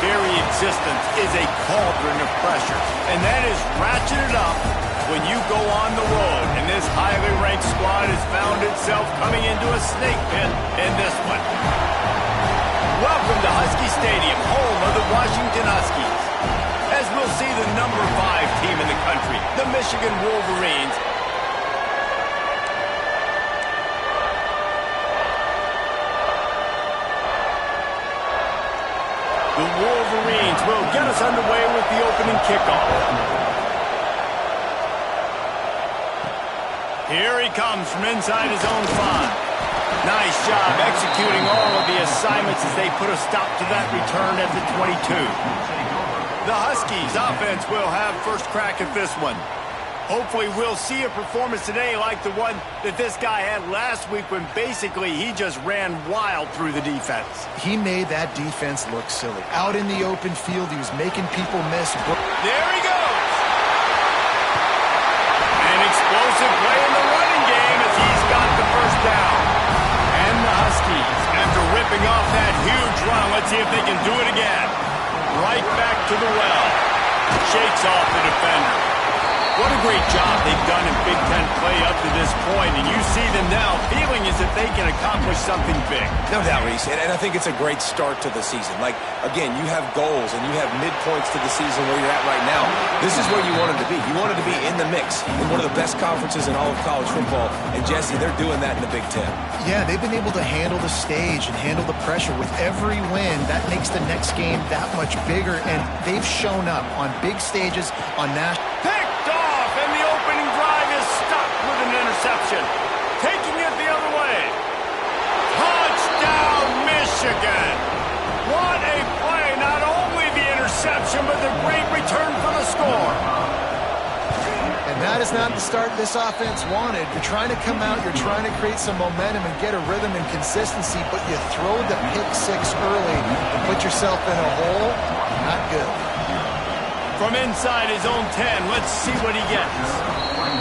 very existence is a cauldron of pressure, and that is ratcheted up when you go on the road, and this highly ranked squad has found itself coming into a snake pit in this one. Welcome to Husky Stadium, home of the Washington Huskies, as we'll see the number 5 team in the country, the Michigan Wolverines. The Wolverines will get us underway with the opening kickoff. Here he comes from inside his own 5. Nice job executing all of the assignments as they put a stop to that return at the 22. The Huskies offense will have first crack at this one. Hopefully we'll see a performance today like the one that this guy had last week when basically he just ran wild through the defense. He made that defense look silly. Out in the open field, he was making people miss. There he goes! An explosive play in the running game as he's got the first down. And the Huskies, after ripping off that huge run, let's see if they can do it again. Right back to the well. Shakes off the defender. What a great job they've done in Big Ten play up to this point, and you see them now feeling as if they can accomplish something big. No doubt, Reese, and I think it's a great start to the season. Like, again, you have goals and you have midpoints to the season where you're at right now. This is where you wanted to be. You wanted to be in the mix in one of the best conferences in all of college football, and Jesse, they're doing that in the Big Ten. Yeah, they've been able to handle the stage and handle the pressure. With every win, that makes the next game that much bigger, and they've shown up on big stages on national. Picked off, and the opening drive is stopped with an interception. Taking it the other way. Touchdown, Michigan. What a play. Not only the interception, but the great return for the score. And that is not the start this offense wanted. You're trying to come out, you're trying to create some momentum and get a rhythm and consistency, but you throw the pick 6 early and put yourself in a hole. Not good. From inside his own 10, let's see what he gets.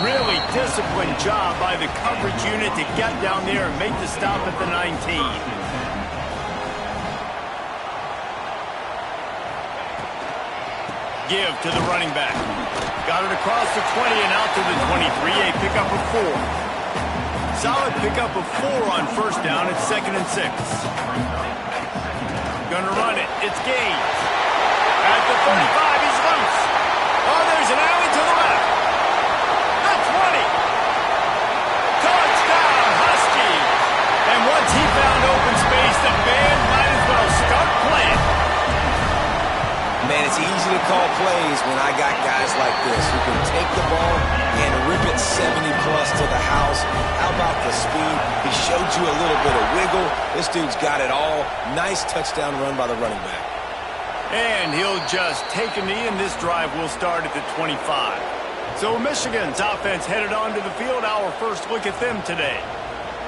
Really disciplined job by the coverage unit to get down there and make the stop at the 19. Give to the running back. Got it across the 20 and out to the 23. A pickup of 4. Solid pickup of 4 on first down. It's 2nd and 6. Gonna run it. It's Gaines. At the 35, he's loose. Oh, there's an alley to the left. The 20. Touchdown, Huskies. And once he found open space, the band might as well start playing. Man, it's easy to call plays when I got guys like this who can take the ball and rip it 70-plus to the house. How about the speed? He showed you a little bit of wiggle. This dude's got it all. Nice touchdown run by the running back. And he'll just take a knee, and this drive will start at the 25. So Michigan's offense headed onto the field. Our first look at them today.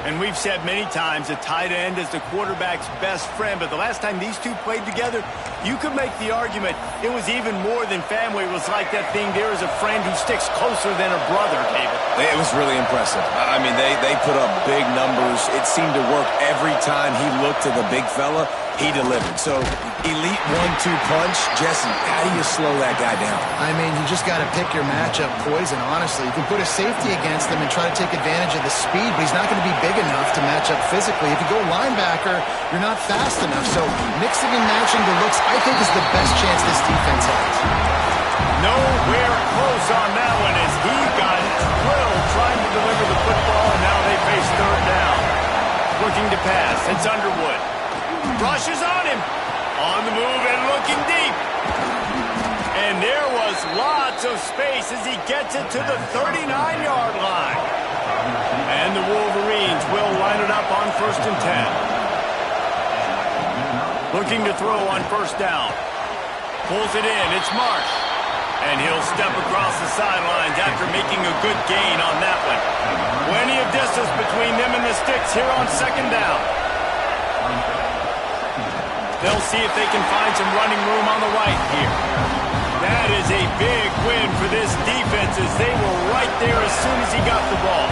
And we've said many times a tight end is the quarterback's best friend, but the last time these two played together, you could make the argument it was even more than family. It was like that thing, there is a friend who sticks closer than a brother, David. It was really impressive. I mean, they put up big numbers. It seemed to work every time he looked to the big fella. He delivered. So, elite 1-2 punch. Jesse, how do you slow that guy down? I mean, you just got to pick your matchup poison, honestly. You can put a safety against him and try to take advantage of the speed, but he's not going to be big enough to match up physically. If you go linebacker, you're not fast enough. So, mixing and matching the looks, I think, is the best chance this defense has. Nowhere close on that one as he got drilled trying to deliver the football, and now they face third down. Looking to pass. It's Underwood. Rushes on him. On the move and looking deep. And there was lots of space as he gets it to the 39-yard line. And the Wolverines will line it up on 1st and 10. Looking to throw on first down. Pulls it in. It's Marsh. And he'll step across the sidelines after making a good gain on that one. Plenty of distance between them and the sticks here on 2nd down. They'll see if they can find some running room on the right here. That is a big win for this defense as they were right there as soon as he got the ball.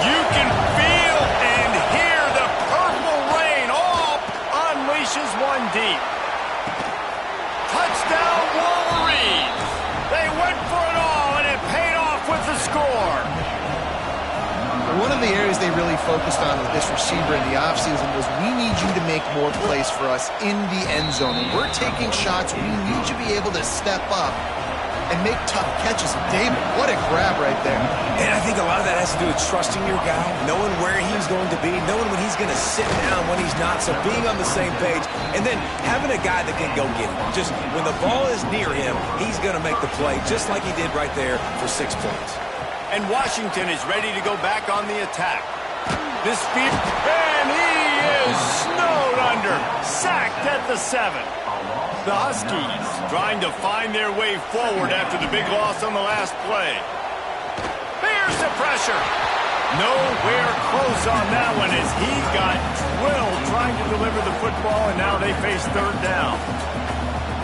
You can feel and hear the purple rain. All unleashes one deep. really focused on with this receiver in the offseason was we need you to make more plays for us in the end zone. When we're taking shots, we need you to be able to step up and make tough catches. And David, what a grab right there. And I think a lot of that has to do with trusting your guy, knowing where he's going to be, knowing when he's going to sit down, when he's not, so being on the same page, and then having a guy that can go get him. Just when the ball is near him, he's going to make the play, just like he did right there for 6 points. And Washington is ready to go back on the attack. This speed, and he is snowed under, sacked at the 7. The Huskies trying to find their way forward after the big loss on the last play. Here's the pressure. Nowhere close on that one as he got drilled trying to deliver the football, and now they face third down.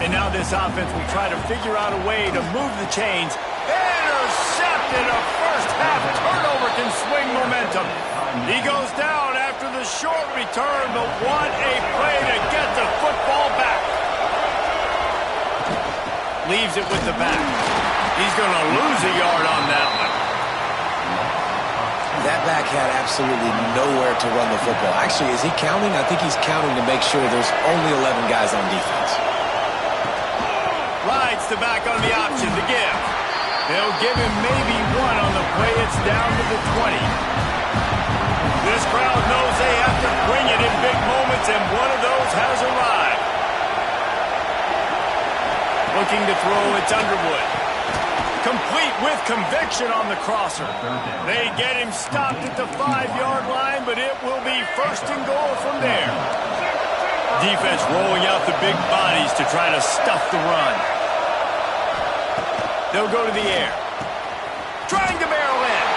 And now this offense will try to figure out a way to move the chains. Intercepted. A first half turnover can swing momentum. He goes down after the short return, but what a play to get the football back. Leaves it with the back. He's going to lose a yard on that one. That back had absolutely nowhere to run the football. Actually, is he counting? I think he's counting to make sure there's only 11 guys on defense. Rides the back on the option to give. They'll give him maybe one on the play. It's down to the 20. This crowd knows they have to bring it in big moments, and one of those has arrived. Looking to throw, it's Underwood. Complete with conviction on the crosser. They get him stopped at the 5-yard line, but it will be first and goal from there. Defense rolling out the big bodies to try to stuff the run. They'll go to the air. Trying to barrel in.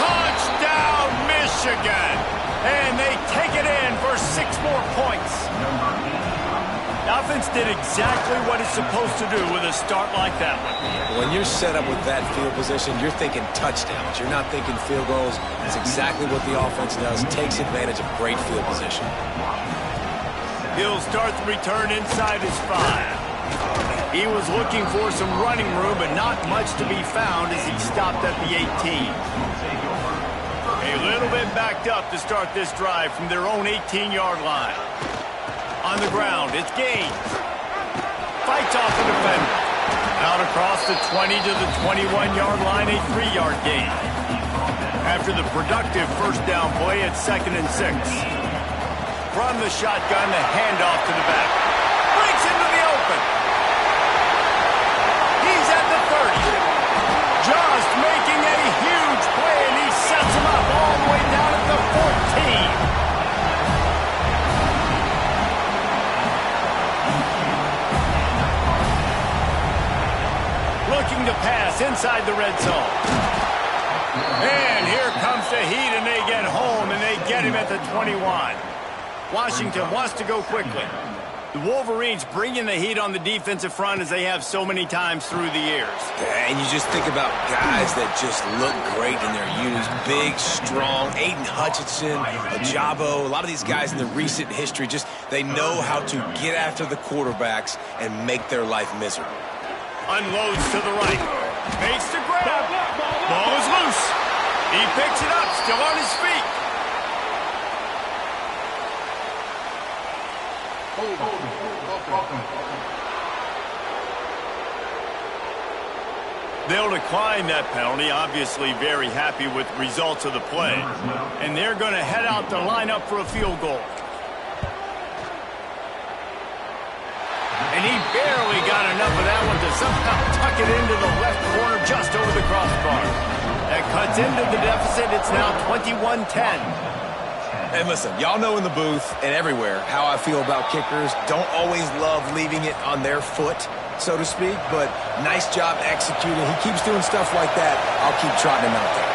Touchdown, Michigan. And they take it in for 6 more points. The offense did exactly what it's supposed to do with a start like that one. When you're set up with that field position, you're thinking touchdowns. You're not thinking field goals. It's exactly what the offense does. Takes advantage of great field position. He'll start the return inside his 5. He was looking for some running room, but not much to be found as he stopped at the 18. A little bit backed up to start this drive from their own 18-yard line. On the ground, it's Gaines. Fights off the defender. Out across the 20 to the 21-yard line, a 3-yard gain. After the productive first down play, it's 2nd and 6. From the shotgun, the handoff to the back. Breaks into the open. He's at the 30. Just making a huge play, and he sets him up all the way down at the 14. Looking to pass inside the red zone. And here comes the heat, and they get home, and they get him at the 21. Washington wants to go quickly. The Wolverines bring in the heat on the defensive front as they have so many times through the years. And you just think about guys that just look great in their youth. Big, strong, Aiden Hutchinson, Ajabo, a lot of these guys in the recent history, just they know how to get after the quarterbacks and make their life miserable. Unloads to the right. Makes the grab. Ball is loose. He picks it up, still on his feet. They'll decline that penalty, obviously very happy with the results of the play. And they're going to head out to line up for a field goal. And he barely got enough of that one to somehow tuck it into the left corner just over the crossbar. That cuts into the deficit. It's now 21-10. And listen, y'all know in the booth and everywhere how I feel about kickers. Don't always love leaving it on their foot, so to speak, but nice job executing. He keeps doing stuff like that. I'll keep trotting him out there.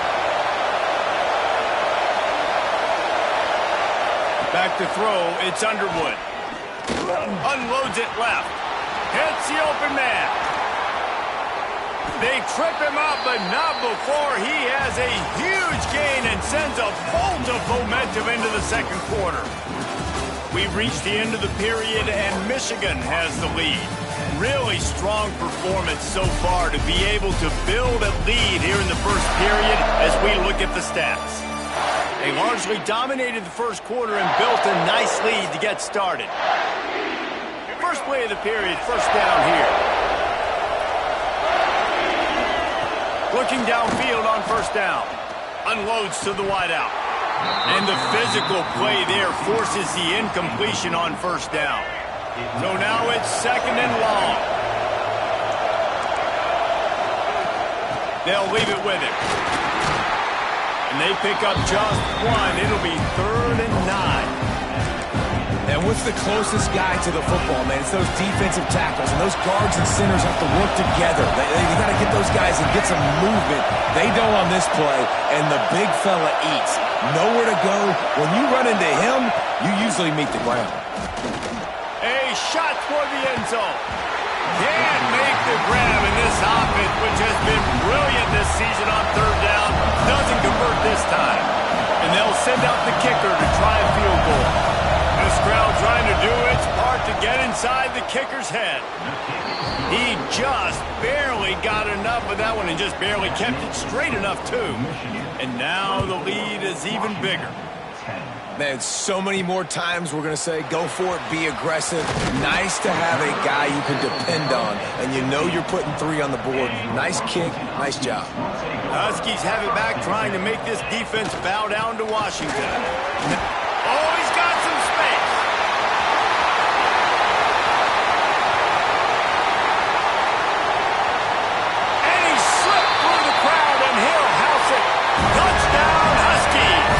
Back to throw, it's Underwood. Unloads it left. Hits the open man. They trip him up, but not before he has a huge gain and sends a bolt of momentum into the second quarter. We've reached the end of the period, and Michigan has the lead. Really strong performance so far to be able to build a lead here in the first period as we look at the stats. They largely dominated the first quarter and built a nice lead to get started. First play of the period, first down here. Looking downfield on first down. Unloads to the wideout. And the physical play there forces the incompletion on first down. So now it's second and long. They'll leave it with him. And they pick up just one. It'll be 3rd and 9. And what's the closest guy to the football, man? It's those defensive tackles, and those guards and centers have to work together. They got to get those guys and get some movement. They don't on this play, and the big fella eats. Nowhere to go. When you run into him, you usually meet the ground. A shot toward the end zone. Can't make the grab in this offense, which has been brilliant this season on third down. Doesn't convert this time. And they'll send out the kicker to try a field goal. This crowd trying to do its part to get inside the kicker's head. He just barely got enough of that one and just barely kept it straight enough, too. And now the lead is even bigger. Man, so many more times we're going to say, go for it, be aggressive. Nice to have a guy you can depend on, and you know you're putting 3 on the board. Nice kick, nice job. Huskies have it back, trying to make this defense bow down to Washington. Oh, he's got some space. And he slipped through the crowd, and he'll house it. Touchdown, Huskies.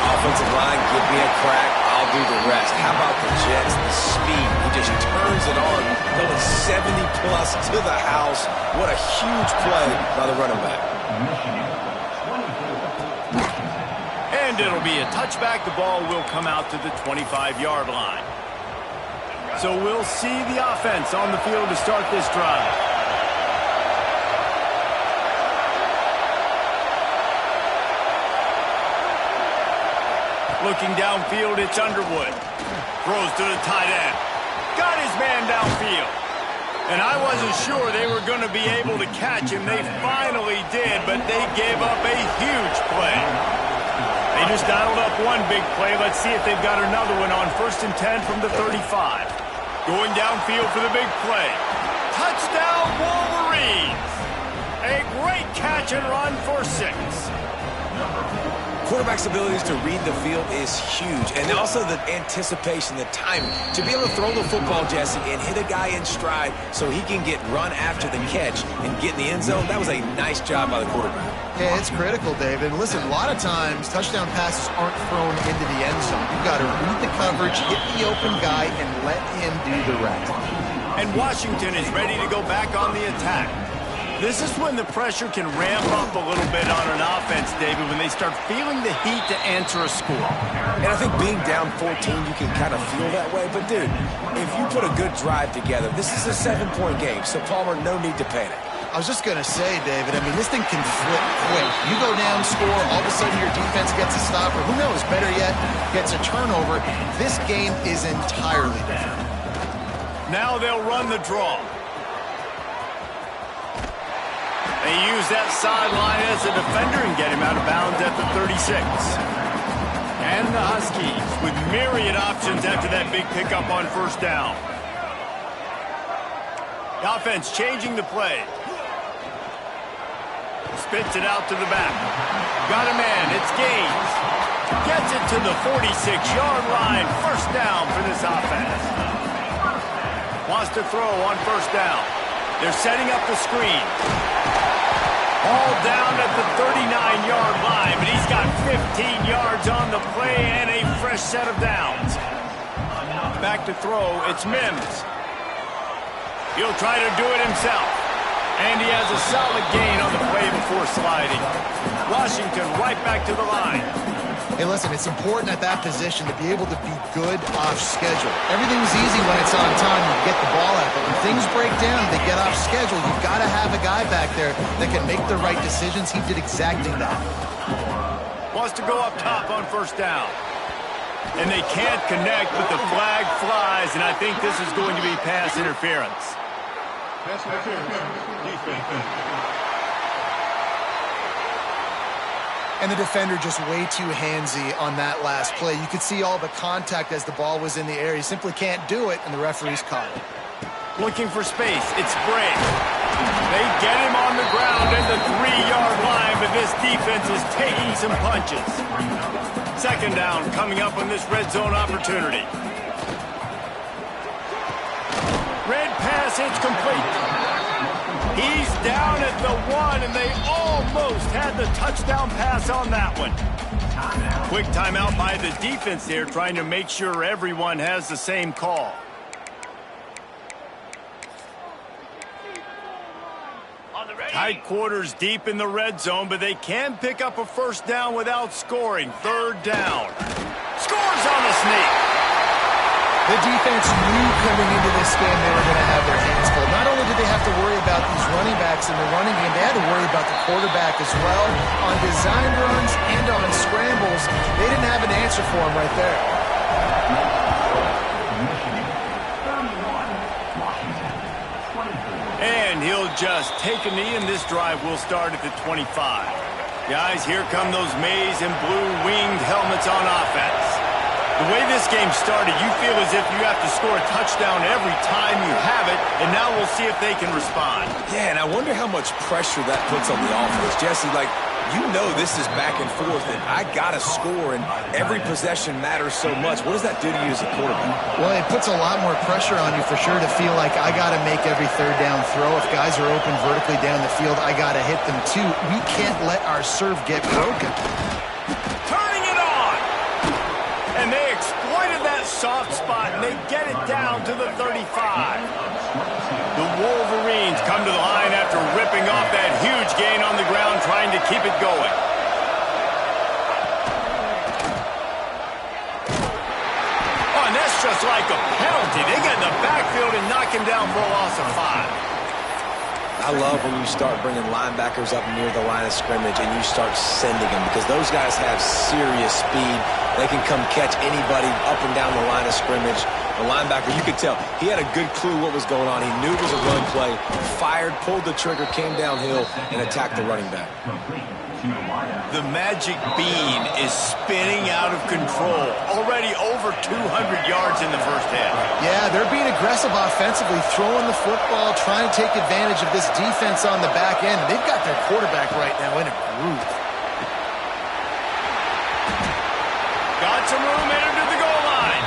Offensive line, give me a crack, I'll do the rest. How about the Jets, the speed? He just turns it on, going 70-plus to the house. What a huge play by the running back. And it'll be a touchback. The ball will come out to the 25-yard line. So we'll see the offense on the field to start this drive. Looking downfield, it's Underwood. Throws to the tight end. Got his man downfield. And I wasn't sure they were going to be able to catch him. They finally did, but they gave up a huge play. They just dialed up one big play. Let's see if they've got another one on 1st and 10 from the 35. Going downfield for the big play. Touchdown, Wolverines! A great catch and run for 6. Quarterback's abilities to read the field is huge, and also the anticipation, the timing. To be able to throw the football, Jesse, and hit a guy in stride so he can get run after the catch and get in the end zone, that was a nice job by the quarterback. Yeah, it's critical, David. Listen, a lot of times, touchdown passes aren't thrown into the end zone. You've got to read the coverage, hit the open guy, and let him do the rest. And Washington is ready to go back on the attack. This is when the pressure can ramp up a little bit on an offense, David, when they start feeling the heat to answer a score. And I think being down 14, you can kind of feel that way. But, dude, if you put a good drive together, this is a 7-point game. So, Palmer, no need to panic. I was just going to say, David, I mean, this thing can flip quick. You go down, score, all of a sudden your defense gets a stop, or who knows, better yet, gets a turnover. This game is entirely different. Now they'll run the draw. They use that sideline as a defender and get him out of bounds at the 36. And the Huskies with myriad options after that big pickup on first down. The offense changing the play. Spits it out to the back. Got a man, it's Gaines. Gets it to the 46-yard line. First down for this offense. Wants to throw on first down. They're setting up the screen. All down at the 39-yard line, but he's got 15 yards on the play and a fresh set of downs. Back to throw, it's Mims. He'll try to do it himself. And he has a solid gain on the play before sliding. Washington right back to the line. Hey, listen, it's important at that position to be able to be good off schedule. Everything's easy when it's on time. You get the ball out, but when things break down, they get off schedule. You've got to have a guy back there that can make the right decisions. He did exactly that. Wants to go up top on first down. And they can't connect, but the flag flies, and I think this is going to be pass interference. Pass interference. Defense. And the defender just way too handsy on that last play. You could see all the contact as the ball was in the air. He simply can't do it, and the referee's caught it. Looking for space. It's Briggs. They get him on the ground at the 3-yard line, but this defense is taking some punches. Second down coming up on this red zone opportunity. Red pass, it's complete. He's down at the 1, and they almost had the touchdown pass on that one. Quick timeout by the defense there, trying to make sure everyone has the same call. Tight quarters deep in the red zone, but they can pick up a first down without scoring. Third down. Scores on the sneak. The defense knew coming into this game they were going to have their hands full. Not only did they have to worry about these running backs in the running game, they had to worry about the quarterback as well. On design runs and on scrambles, they didn't have an answer for him right there. And he'll just take a knee, and this drive will start at the 25. Guys, here come those maize and blue winged helmets on offense. The way this game started, you feel as if you have to score a touchdown every time you have it, and now we'll see if they can respond. Yeah, and I wonder how much pressure that puts on the offense. Jesse, like, you know this is back and forth, and I got to score, and every possession matters so much. What does that do to you as a quarterback? Well, it puts a lot more pressure on you for sure to feel like I got to make every third down throw. If guys are open vertically down the field, I got to hit them too. We can't let our serve get broken. Turning it on! And they exploited that soft spot, and they get it down to the 35. The Wolverines come to the line after ripping off that huge gain on the ground, trying to keep it going. Oh, and that's just like a penalty. They get in the backfield and knock him down for a loss of 5. I love when you start bringing linebackers up near the line of scrimmage and you start sending them, because those guys have serious speed. They can come catch anybody up and down the line of scrimmage. The linebacker, you could tell, he had a good clue what was going on. He knew it was a run play, fired, pulled the trigger, came downhill, and attacked the running back. The magic bean is spinning out of control. Already over 200 yards in the first half. Yeah, they're being aggressive offensively, throwing the football, trying to take advantage of this defense on the back end. They've got their quarterback right now in a groove. Got some room, entered to the goal line.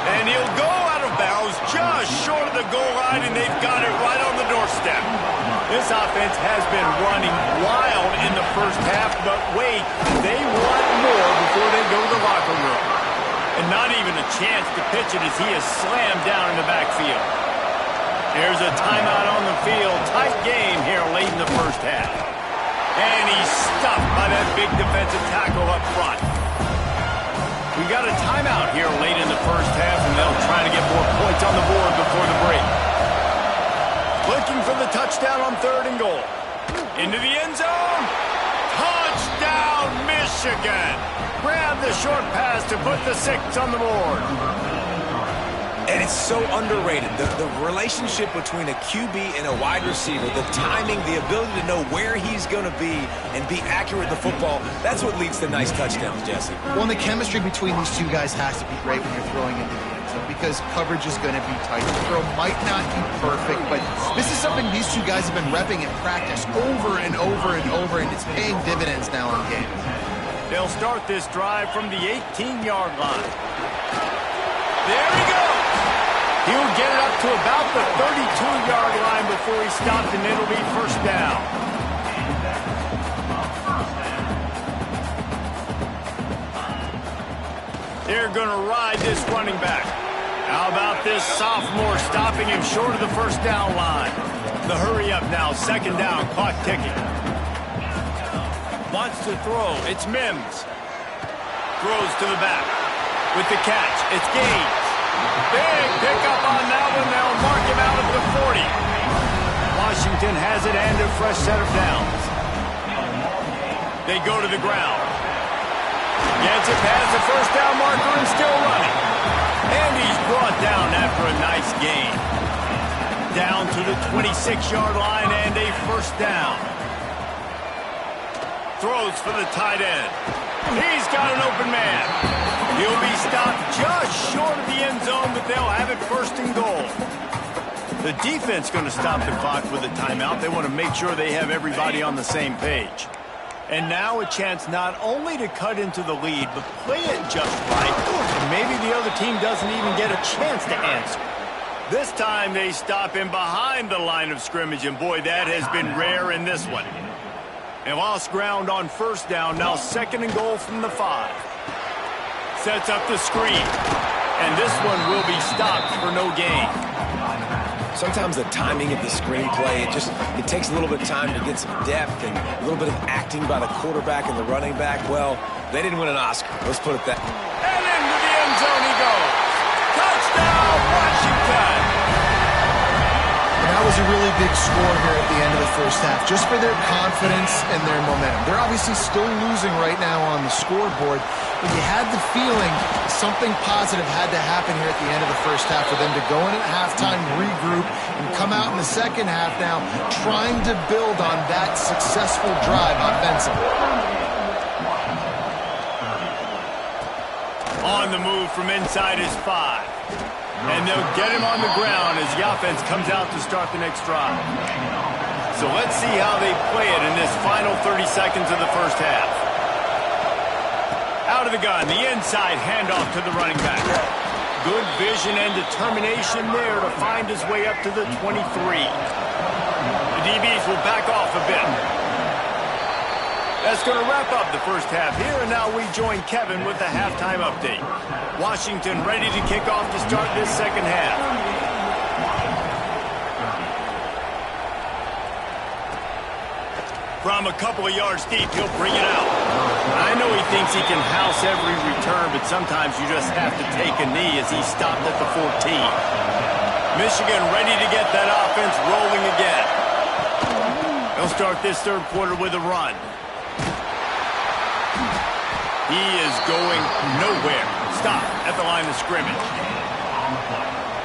And he'll go out of bounds just short of the goal line, and they've got it right on the doorstep. This offense has been running wild in the first half, but wait, they want more before they go to the locker room. And not even a chance to pitch it as he is slammed down in the backfield. There's a timeout on the field. Tight game here late in the first half. And he's stuffed by that big defensive tackle up front. We got a timeout here late in the first half, and they'll try to get more points on the board before the break. Looking for the touchdown on 3rd and goal. Into the end zone. Touchdown, Michigan. Grab the short pass to put the 6 on the board. And it's so underrated. The relationship between a QB and a wide receiver, the timing, the ability to know where he's going to be and be accurate with the football, that's what leads to nice touchdowns, Jesse. Well, and the chemistry between these two guys has to be great when you're throwing into the end zone, because coverage is going to be tight. The throw might not be perfect, but this is something these two guys have been repping in practice over and over and over, and it's paying dividends now in games. They'll start this drive from the 18-yard line. There he goes. He'll get it up to about the 32-yard line before he stopped, and it'll be first down. They're going to ride this running back. How about this sophomore stopping him short of the first down line? The hurry up now, 2nd down, clock ticking. Wants to throw, it's Mims. Throws to the back. With the catch, it's Gaines. Big pickup on that one. They'll mark him out at the 40. Washington has it and a fresh set of downs. They go to the ground. Gets it past the first down marker and still running. And he's brought down after a nice gain. Down to the 26-yard line and a first down. throws for the tight end. He's got an open man. He'll be stopped just short of the end zone, but they'll have it first and goal. The defense going to stop the clock with a timeout. They want to make sure they have everybody on the same page. And now a chance not only to cut into the lead, but play it just right. And maybe the other team doesn't even get a chance to answer. This time they stop him behind the line of scrimmage, and boy, that has been rare in this one. They lost ground on first down, now second and goal from the 5. Sets up the screen, and this one will be stopped for no gain. Sometimes the timing of the screenplay, it takes a little bit of time to get some depth and a little bit of acting by the quarterback and the running back. Well, they didn't win an Oscar. Let's put it that way. And into the end zone he goes. Touchdown, Washington! And that was a really big score here at the end of the first half, just for their confidence and their momentum. They're obviously still losing right now on the scoreboard, but you had the feeling something positive had to happen here at the end of the first half for them to go in at halftime, regroup, and come out in the second half now trying to build on that successful drive offensively. On the move from inside his 5. And they'll get him on the ground as the offense comes out to start the next drive. So let's see how they play it in this final 30 seconds of the first half. Out of the gun, the inside handoff to the running back. Good vision and determination there to find his way up to the 23. The DBs will back off a bit. That's going to wrap up the first half here, and now we join Kevin with the halftime update. Washington ready to kick off to start this second half. From a couple of yards deep, he'll bring it out. I know he thinks he can house every return, but sometimes you just have to take a knee as he stopped at the 14. Michigan ready to get that offense rolling again. They'll start this third quarter with a run. He is going nowhere. Stop at the line of scrimmage.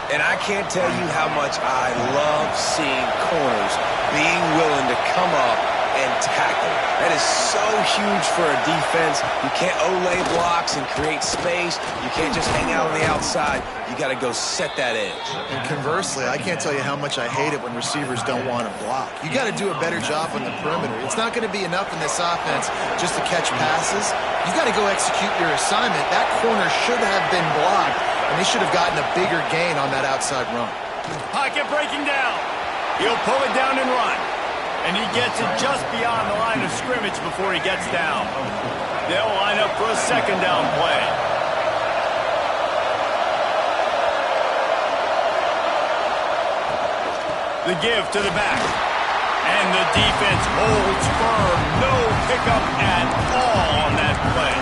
And I can't tell you how much I love seeing corners being willing to come up and tackle. That is so huge for a defense. You can't olay blocks and create space. You can't just hang out on the outside. You got to go set that edge. And conversely, I can't tell you how much I hate it when receivers don't want to block. You got to do a better job on the perimeter. It's not going to be enough in this offense just to catch passes. You got to go execute your assignment. That corner should have been blocked, and they should have gotten a bigger gain on that outside run. Pocket breaking down. He'll pull it down and run. And he gets it just beyond the line of scrimmage before he gets down. They'll line up for a second down play. The give to the back. And the defense holds firm. No pickup at all on that play.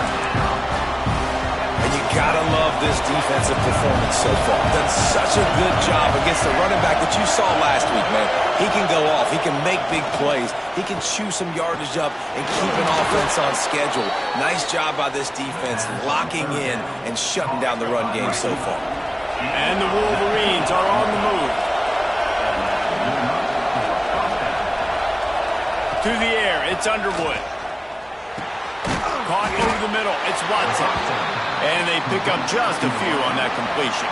And you gotta love this defensive performance so far. Done such a good job against the running back that you saw last week, man. He can go off. He can make big plays. He can chew some yardage up and keep an offense on schedule. Nice job by this defense locking in and shutting down the run game so far. And the Wolverines are on the move. To the air, it's Underwood. Caught over the middle, it's Watson. And they pick up just a few on that completion.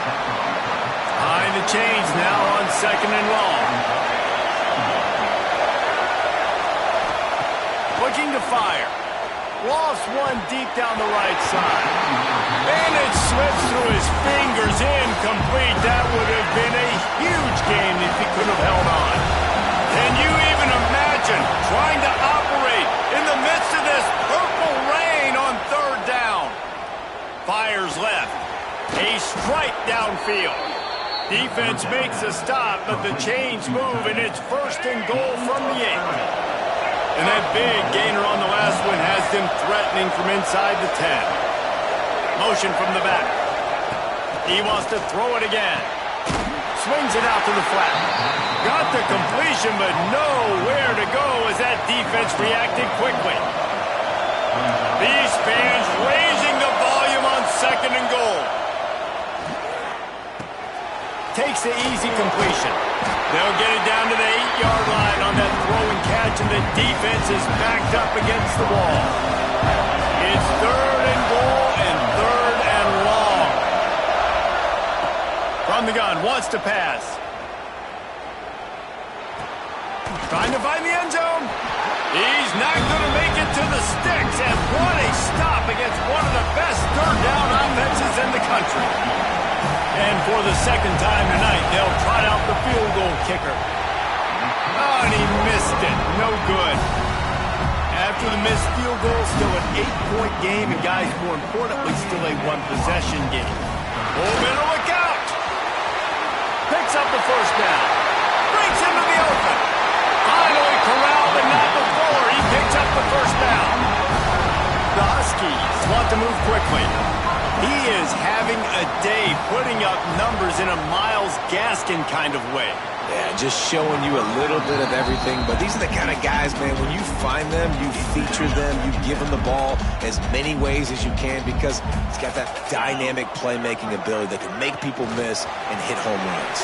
Behind the chains now on second and long. Looking to fire. Lost one deep down the right side. And it slips through his fingers, incomplete. That would have been a huge gain if he could have held on. Can you even imagine trying to operate in the midst of this purple rain on third down? Fires left. A strike downfield. Defense makes a stop, but the chains move, and it's first and goal from the 8. And that big gainer on the last one has them threatening from inside the 10. Motion from the back. He wants to throw it again. Swings it out to the flat. Got the completion, but nowhere to go as that defense reacted quickly. These fans raising the volume on second and goal. takes the easy completion. They'll get it down to the 8-yard line on that throw and catch, and the defense is backed up against the wall. It's 3rd and goal and 3rd and long. From the gun, wants to pass. Trying to find the end zone. He's not going to make it to the sticks, and what a stop against one of the best third down offenses in the country. And for the second time tonight, they'll trot out the field goal kicker. Oh, and he missed it. No good. After the missed field goal, still an 8-point game, and guys, more importantly, still a one-possession game. Oh, better look out. Picks up the first down. Breaks into the open. Finally corralled, but not before. He picks up the first down. The Huskies want to move quickly. He is having a day putting up numbers in a Myles Gaskin kind of way. Yeah, just showing you a little bit of everything. But these are the kind of guys, man, when you find them, you feature them, you give them the ball as many ways as you can because he's got that dynamic playmaking ability that can make people miss and hit home runs.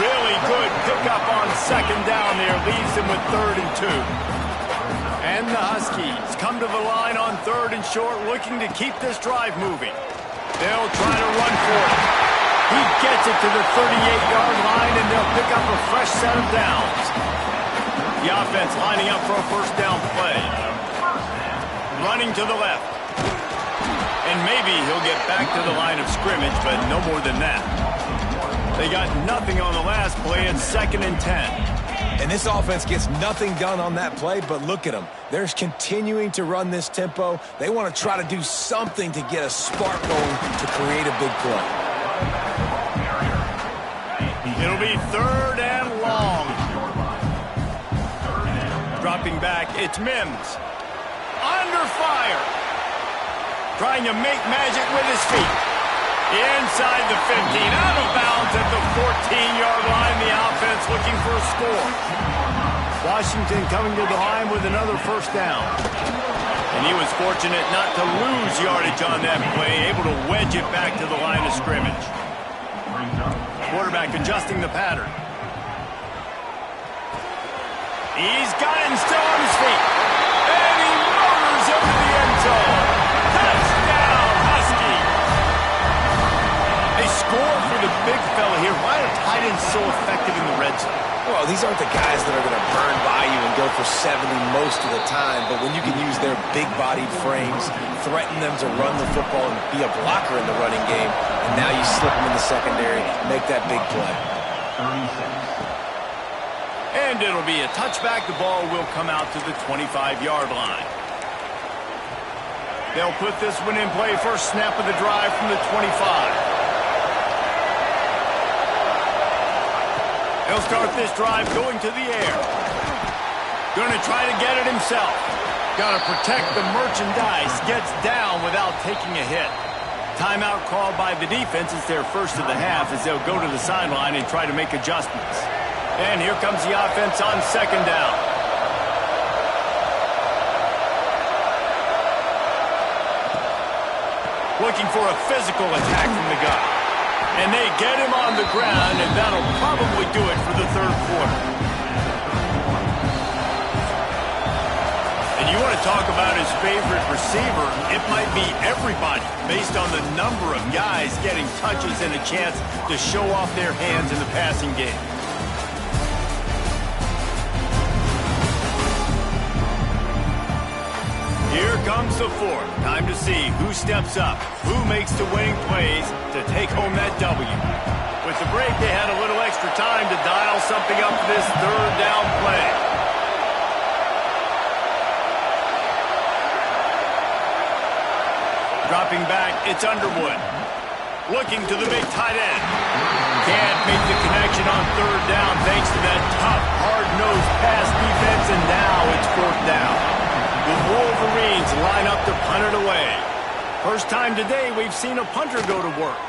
Really good pickup on second down there. Leaves him with 3rd and 2. And the Huskies come to the line on 3rd and short, looking to keep this drive moving. They'll try to run for it. He gets it to the 38-yard line, and they'll pick up a fresh set of downs. The offense lining up for a first down play. Running to the left. And maybe he'll get back to the line of scrimmage, but no more than that. They got nothing on the last play. It's 2nd and 10. And this offense gets nothing done on that play, but look at them. They're continuing to run this tempo. They want to try to do something to get a spark going to create a big play. It'll be 3rd and long. Dropping back, it's Mims. Under fire. Trying to make magic with his feet. Inside the 15, out of bounds at the 14-yard line. The offense looking for a score. Washington coming to the line with another first down. And he was fortunate not to lose yardage on that play, able to wedge it back to the line of scrimmage. Quarterback adjusting the pattern. He's got it and still on his feet. And he motors into the end zone. Touchdown, Husky. They score for the big fella here. Why are tight ends so effective in the red zone? Well, these aren't the guys that are going to burn by you and go for 70 most of the time, but when you can use their big-bodied frames, threaten them to run the football and be a blocker in the running game, and now you slip them in the secondary, make that big play. And it'll be a touchback. The ball will come out to the 25-yard line. They'll put this one in play. First snap of the drive from the 25. He'll start this drive going to the air. Going to try to get it himself. Got to protect the merchandise. Gets down without taking a hit. Timeout called by the defense. It's their first of the half as they'll go to the sideline and try to make adjustments. And here comes the offense on second down. Looking for a physical attack from the gun. And they get him on the ground, and that'll probably do it for the third quarter. And you want to talk about his favorite receiver, it might be everybody, based on the number of guys getting touches and a chance to show off their hands in the passing game. Here comes the fourth. Time to see who steps up, who makes the winning plays to take home that W. With the break, they had a little extra time to dial something up for this third down play. Dropping back, it's Underwood. Looking to the big tight end. Can't make the connection on third down thanks to that tough, hard-nosed pass defense, and now it's fourth down. The Wolverines line up to punt it away. First time today we've seen a punter go to work.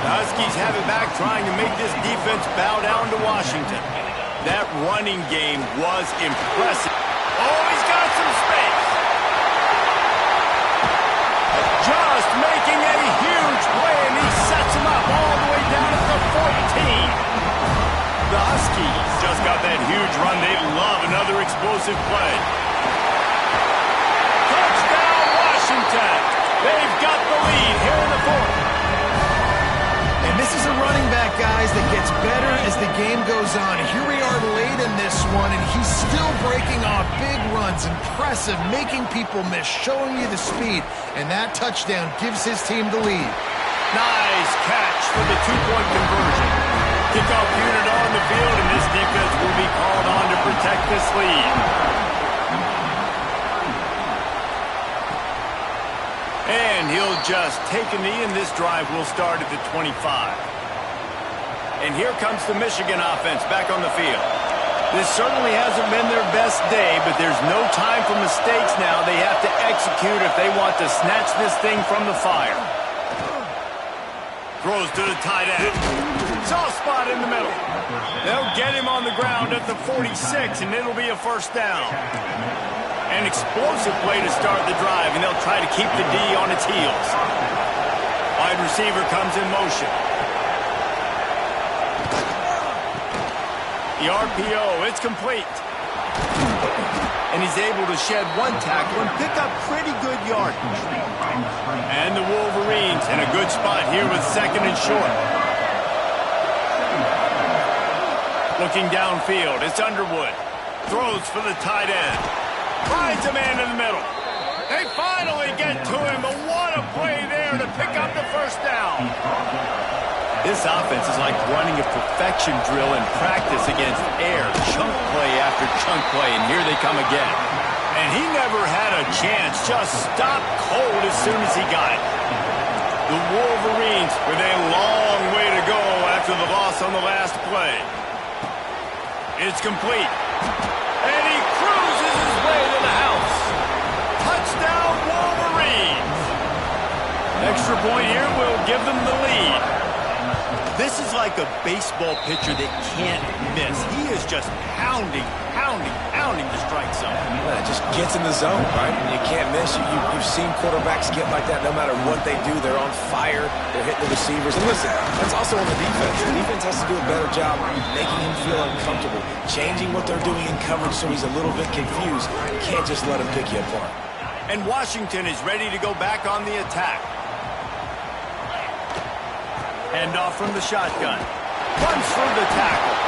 The Huskies have it back, trying to make this defense bow down to Washington. That running game was impressive. Oh, he's got some space. huge run. They love another explosive play. Touchdown, Washington. They've got the lead here in the fourth. And this is a running back, guys, that gets better as the game goes on. Here we are late in this one, and he's still breaking off big runs. Impressive, making people miss, showing you the speed. And that touchdown gives his team the lead. Nice catch for the two-point conversion. Kickoff unit on the field, and this defense will be called on to protect this lead. And he'll just take a knee, and this drive will start at the 25. And here comes the Michigan offense back on the field. This certainly hasn't been their best day, but there's no time for mistakes now. They have to execute if they want to snatch this thing from the fire. Throws to the tight end. Soft spot in the middle. They'll get him on the ground at the 46, and it'll be a first down. An explosive play to start the drive, and they'll try to keep the D on its heels. Wide receiver comes in motion. The RPO, it's complete. And he's able to shed one tackle and pick up pretty good yardage. And the Wolverines in a good spot here with second and short. Looking downfield, it's Underwood. Throws for the tight end. Finds a man in the middle. They finally get to him, but what a play there to pick up the first down. This offense is like running a perfection drill in practice against air. Chunk play after chunk play, and here they come again. And he never had a chance, just stopped cold as soon as he got it. The Wolverines with a long way to go after the loss on the last play. It's complete. And he cruises his way to the house. Touchdown, Wolverines. Extra point here will give them the lead. This is like a baseball pitcher that can't miss. He is just pounding the strike zone. Yeah, it just gets in the zone, right? You can't miss. You've seen quarterbacks get like that no matter what they do. They're on fire. They're hitting the receivers. And listen, that's also on the defense. The defense has to do a better job making him feel uncomfortable, changing what they're doing in coverage so he's a little bit confused. You can't just let him pick you apart. And Washington is ready to go back on the attack. Handoff from the shotgun. Runs through the tackle.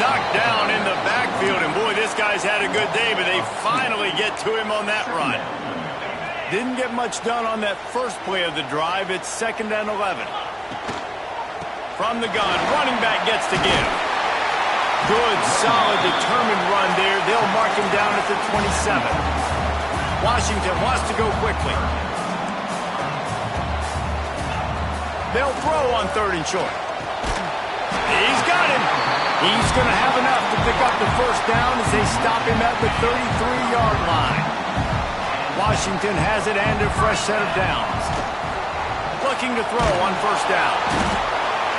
Knocked down in the backfield, and boy, this guy's had a good day, but they finally get to him on that run. Didn't get much done on that first play of the drive. It's 2nd and 11. From the gun, running back gets to give. Good, solid, determined run there. They'll mark him down at the 27. Washington wants to go quickly. They'll throw on 3rd and short. He's got him. He's going to have enough to pick up the first down as they stop him at the 33-yard line. Washington has it and a fresh set of downs. Looking to throw on 1st down.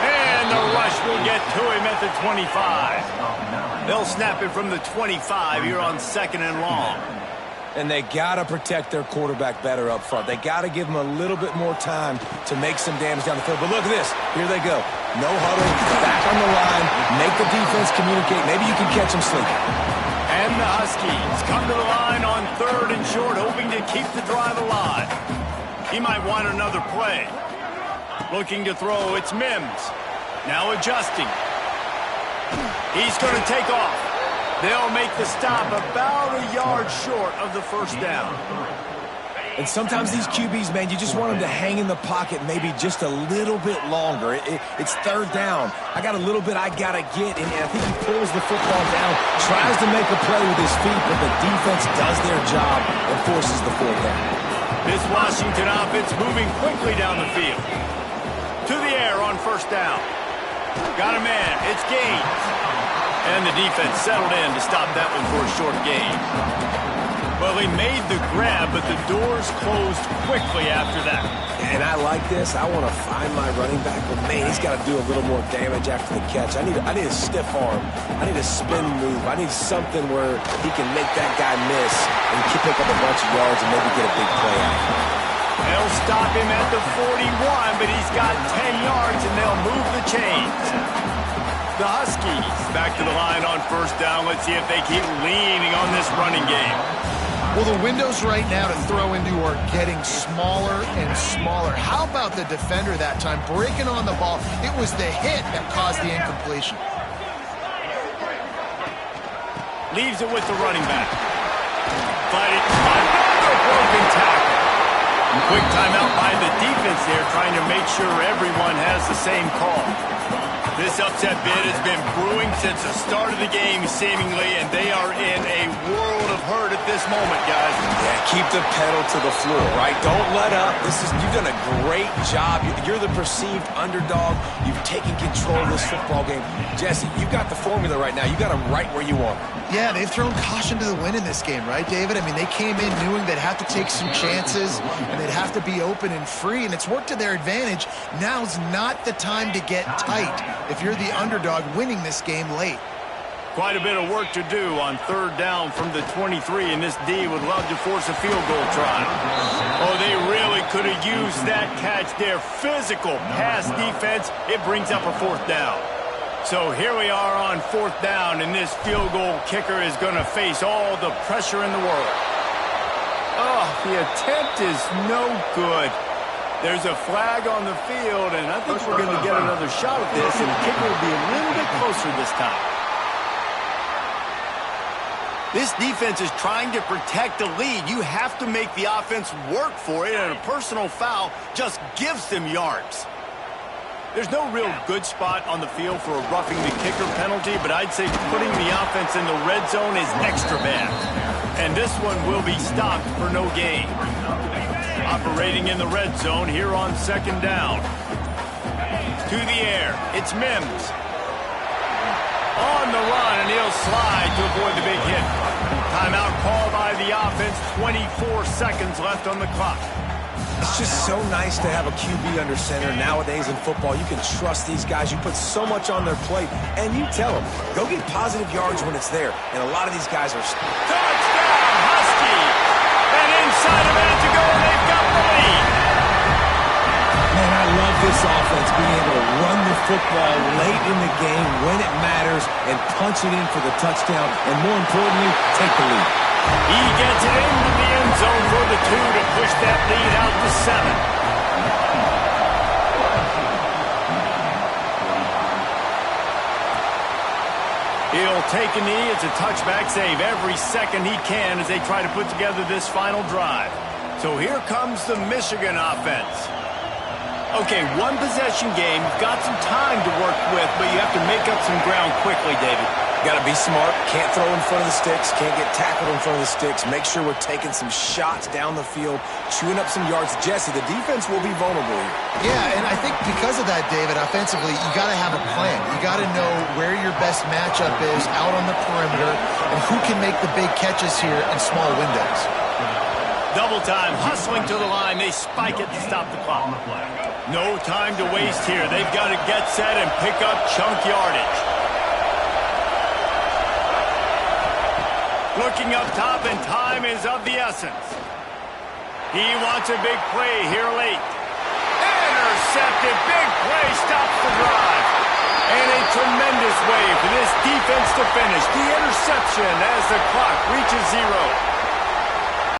And the rush will get to him at the 25. They'll snap it from the 25 here on 2nd and long. And they got to protect their quarterback better up front. They got to give him a little bit more time to make some damage down the field. But look at this. Here they go. No huddle, back on the line, make the defense communicate. Maybe you can catch them sleeping. And the Huskies come to the line on 3rd and short, hoping to keep the drive alive. He might want another play. Looking to throw, it's Mims. Now adjusting. He's going to take off. They'll make the stop about a yard short of the first down. And sometimes these QBs, man, you just want them to hang in the pocket maybe just a little bit longer. It's 3rd down. I got a little bit I got to get, and I think he pulls the football down, tries to make a play with his feet, but the defense does their job and forces the 4th down. This Washington offense moving quickly down the field. To the air on 1st down. Got a man. It's Gaines. And the defense settled in to stop that one for a short gain. Well, they made the grab, but the doors closed quickly after that. And I like this. I want to find my running back, but man, he's got to do a little more damage after the catch. I need a stiff arm. I need a spin move. I need something where he can make that guy miss and pick up a bunch of yards and maybe get a big play out. They'll stop him at the 41, but he's got 10 yards, and they'll move the chains. The Huskies back to the line on first down. Let's see if they keep leaning on this running game. Well, the windows right now to throw into are getting smaller and smaller. How about the defender that time breaking on the ball? It was the hit that caused the incompletion. Leaves it with the running back. Fighting another broken tackle. Quick timeout by the defense there, trying to make sure everyone has the same call. This upset bid has been brewing since the start of the game, seemingly, and they are in a world of hurt at this moment, guys. Yeah, keep the pedal to the floor, right? Don't let up. You've done a great job. You're the perceived underdog. You've taken control of this football game. Jesse, you got the formula right now. You got them right where you want them. Yeah, they've thrown caution to the wind in this game, right, David? I mean, they came in knowing they'd have to take some chances, and they'd have to be open and free, and it's worked to their advantage. Now's not the time to get tight if you're the underdog winning this game late. Quite a bit of work to do on third down from the 23, and this D would love to force a field goal try. Oh, they really could have used that catch there. Physical pass defense. It brings up a fourth down. So here we are on fourth down, and this field goal kicker is going to face all the pressure in the world. Oh, the attempt is no good. There's a flag on the field, and I think we're going to get another shot at this, and the kicker will be a little bit closer this time. This defense is trying to protect the lead. You have to make the offense work for it, and a personal foul just gives them yards. There's no real good spot on the field for a roughing the kicker penalty, but I'd say putting the offense in the red zone is extra bad. And this one will be stopped for no gain. Operating in the red zone here on second down. To the air, it's Mims. On the run, and he'll slide to avoid the big hit. Timeout call by the offense, 24 seconds left on the clock. It's just so nice to have a QB under center nowadays in football. You can trust these guys. You put so much on their plate, and you tell them, go get positive yards when it's there. And a lot of these guys are... Touchdown, Husky! And inside a minute to go, they've got the lead. Man, I love this offense, being able to run the football late in the game when it matters and punch it in for the touchdown, and more importantly, take the lead. He gets it into the end zone for the 2 to push that lead out to 7. He'll take a knee. It's a touchback save every second he can as they try to put together this final drive. So here comes the Michigan offense. Okay, one possession game. You've got some time to work with, but you have to make up some ground quickly, David. Got to be smart. Can't throw in front of the sticks. Can't get tackled in front of the sticks. Make sure we're taking some shots down the field, chewing up some yards. Jesse, the defense will be vulnerable here. Yeah, and I think because of that, David, offensively, you got to have a plan. You got to know where your best matchup is out on the perimeter and who can make the big catches here in small windows. Double time, hustling to the line. They spike it to stop the clock. No time to waste here. They've got to get set and pick up chunk yardage. Looking up top, and time is of the essence. He wants a big play here late. Intercepted. Big play stops the drive. And a tremendous way for this defense to finish. The interception as the clock